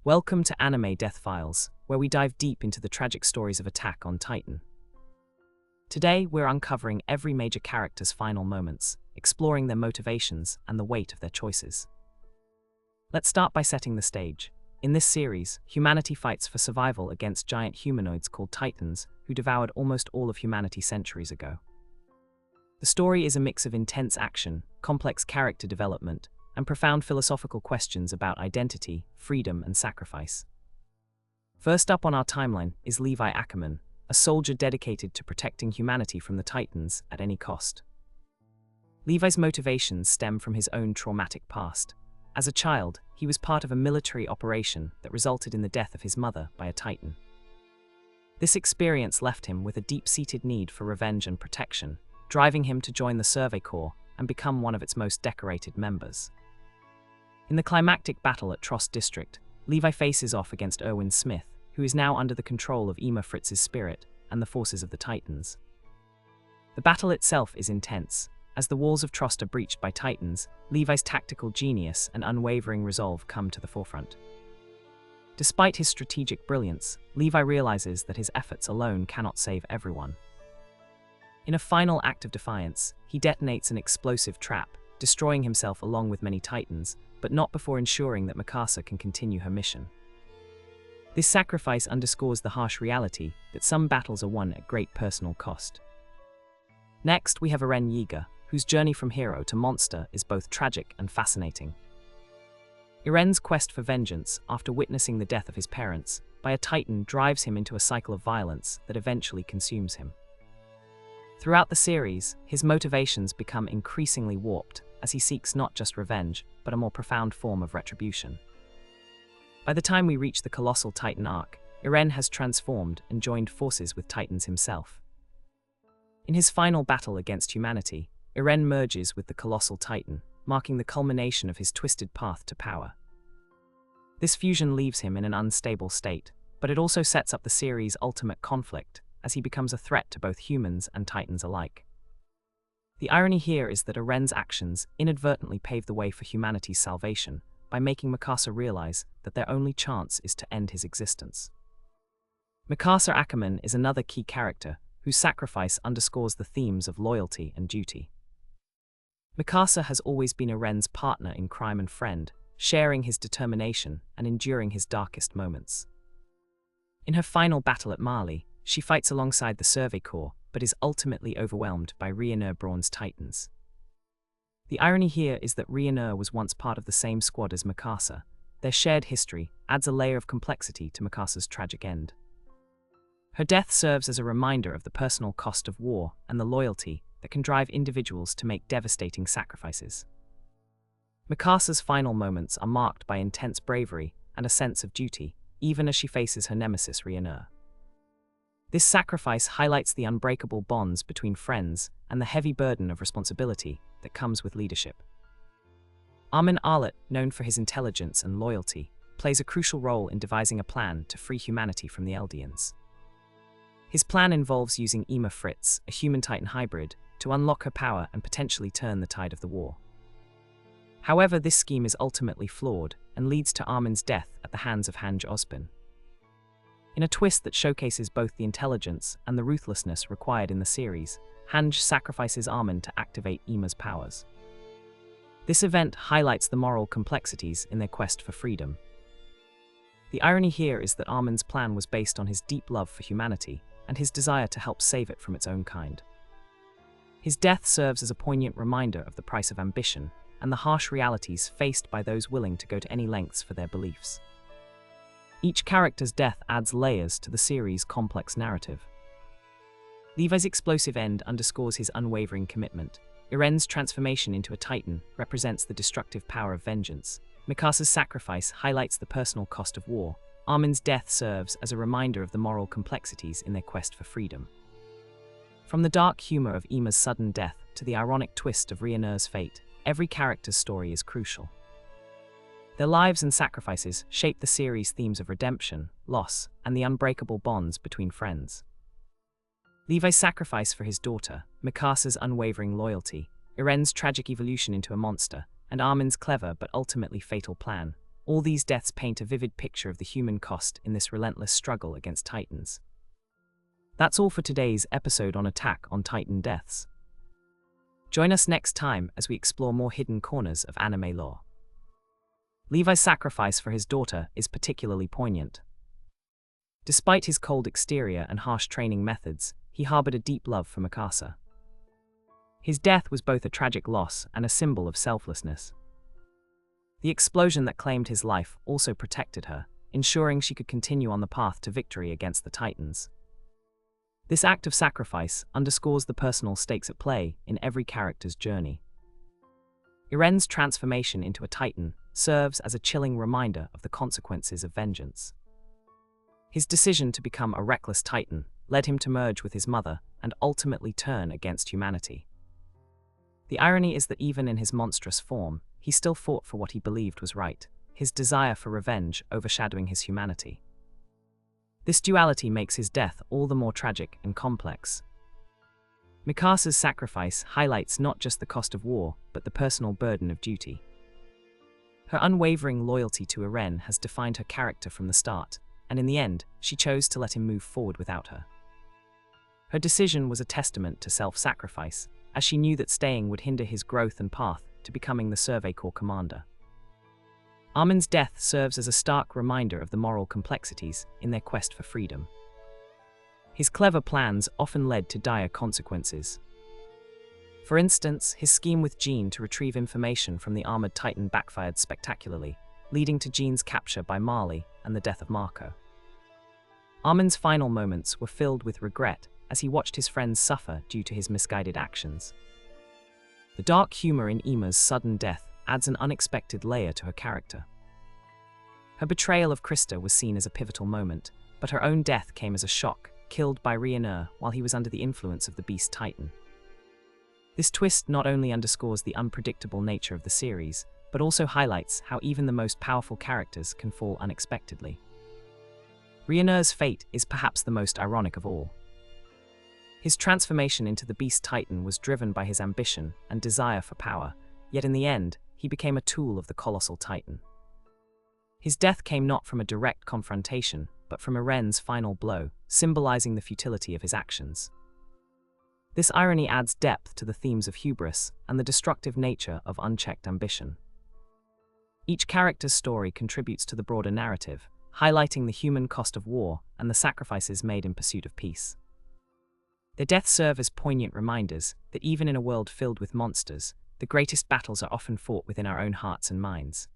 Welcome to Anime Death Files, where we dive deep into the tragic stories of Attack on Titan. Today, we're uncovering every major character's final moments, exploring their motivations and the weight of their choices. Let's start by setting the stage. In this series, humanity fights for survival against giant humanoids called Titans, who devoured almost all of humanity centuries ago. The story is a mix of intense action, complex character development, and profound philosophical questions about identity, freedom, and sacrifice. First up on our timeline is Levi Ackerman, a soldier dedicated to protecting humanity from the Titans at any cost. Levi's motivations stem from his own traumatic past. As a child, he was part of a military operation that resulted in the death of his mother by a Titan. This experience left him with a deep-seated need for revenge and protection, driving him to join the Survey Corps and become one of its most decorated members. In the climactic battle at Trost District, Levi faces off against Erwin Smith, who is now under the control of Ymir Fritz's spirit and the forces of the Titans. The battle itself is intense. As the walls of Trost are breached by Titans, Levi's tactical genius and unwavering resolve come to the forefront. Despite his strategic brilliance, Levi realizes that his efforts alone cannot save everyone. In a final act of defiance, he detonates an explosive trap, destroying himself along with many Titans, but not before ensuring that Mikasa can continue her mission. This sacrifice underscores the harsh reality that some battles are won at great personal cost. Next, we have Eren Yeager, whose journey from hero to monster is both tragic and fascinating. Eren's quest for vengeance, after witnessing the death of his parents, by a Titan drives him into a cycle of violence that eventually consumes him. Throughout the series, his motivations become increasingly warped as he seeks not just revenge, but a more profound form of retribution. By the time we reach the Colossal Titan arc, Eren has transformed and joined forces with Titans himself. In his final battle against humanity, Eren merges with the Colossal Titan, marking the culmination of his twisted path to power. This fusion leaves him in an unstable state, but it also sets up the series' ultimate conflict, as he becomes a threat to both humans and Titans alike. The irony here is that Eren's actions inadvertently pave the way for humanity's salvation by making Mikasa realize that their only chance is to end his existence. Mikasa Ackerman is another key character whose sacrifice underscores the themes of loyalty and duty. Mikasa has always been Eren's partner in crime and friend, sharing his determination and enduring his darkest moments. In her final battle at Mali, she fights alongside the Survey Corps, but is ultimately overwhelmed by Reiner Braun's Titans. The irony here is that Reiner was once part of the same squad as Mikasa. Their shared history adds a layer of complexity to Mikasa's tragic end. Her death serves as a reminder of the personal cost of war and the loyalty that can drive individuals to make devastating sacrifices. Mikasa's final moments are marked by intense bravery and a sense of duty, even as she faces her nemesis Reiner. This sacrifice highlights the unbreakable bonds between friends and the heavy burden of responsibility that comes with leadership. Armin, known for his intelligence and loyalty, plays a crucial role in devising a plan to free humanity from the Eldians. His plan involves using Ymir Fritz, a human-Titan hybrid, to unlock her power and potentially turn the tide of the war. However, this scheme is ultimately flawed and leads to Armin's death at the hands of Hanj Ozpin. In a twist that showcases both the intelligence and the ruthlessness required in the series, Hanj sacrifices Armin to activate Ymir's powers. This event highlights the moral complexities in their quest for freedom. The irony here is that Armin's plan was based on his deep love for humanity and his desire to help save it from its own kind. His death serves as a poignant reminder of the price of ambition and the harsh realities faced by those willing to go to any lengths for their beliefs. Each character's death adds layers to the series' complex narrative. Levi's explosive end underscores his unwavering commitment. Eren's transformation into a Titan represents the destructive power of vengeance. Mikasa's sacrifice highlights the personal cost of war. Armin's death serves as a reminder of the moral complexities in their quest for freedom. From the dark humor of Ymir's sudden death to the ironic twist of Reiner's fate, every character's story is crucial. Their lives and sacrifices shape the series' themes of redemption, loss, and the unbreakable bonds between friends. Levi's sacrifice for his daughter, Mikasa's unwavering loyalty, Eren's tragic evolution into a monster, and Armin's clever but ultimately fatal plan All these deaths paint a vivid picture of the human cost in this relentless struggle against Titans. That's all for today's episode on Attack on Titan deaths. Join us next time as we explore more hidden corners of anime lore. Levi's sacrifice for his daughter is particularly poignant. Despite his cold exterior and harsh training methods, he harbored a deep love for Mikasa. His death was both a tragic loss and a symbol of selflessness. The explosion that claimed his life also protected her, ensuring she could continue on the path to victory against the Titans. This act of sacrifice underscores the personal stakes at play in every character's journey. Eren's transformation into a Titan serves as a chilling reminder of the consequences of vengeance. His decision to become a reckless Titan led him to merge with his mother and ultimately turn against humanity. The irony is that even in his monstrous form, he still fought for what he believed was right, his desire for revenge overshadowing his humanity. This duality makes his death all the more tragic and complex. Mikasa's sacrifice highlights not just the cost of war, but the personal burden of duty. Her unwavering loyalty to Eren has defined her character from the start, and in the end, she chose to let him move forward without her. Her decision was a testament to self-sacrifice, as she knew that staying would hinder his growth and path to becoming the Survey Corps commander. Armin's death serves as a stark reminder of the moral complexities in their quest for freedom. His clever plans often led to dire consequences. For instance, his scheme with Jean to retrieve information from the armored Titan backfired spectacularly, leading to Jean's capture by Marley and the death of Marco. Armin's final moments were filled with regret as he watched his friends suffer due to his misguided actions. The dark humor in Ymir's sudden death adds an unexpected layer to her character. Her betrayal of Krista was seen as a pivotal moment, but her own death came as a shock, killed by Reiner while he was under the influence of the Beast Titan. This twist not only underscores the unpredictable nature of the series, but also highlights how even the most powerful characters can fall unexpectedly. Reiner's fate is perhaps the most ironic of all. His transformation into the Beast Titan was driven by his ambition and desire for power, yet in the end, he became a tool of the colossal Titan. His death came not from a direct confrontation, but from Eren's final blow, symbolizing the futility of his actions. This irony adds depth to the themes of hubris and the destructive nature of unchecked ambition. Each character's story contributes to the broader narrative, highlighting the human cost of war and the sacrifices made in pursuit of peace. Their deaths serve as poignant reminders that even in a world filled with monsters, the greatest battles are often fought within our own hearts and minds.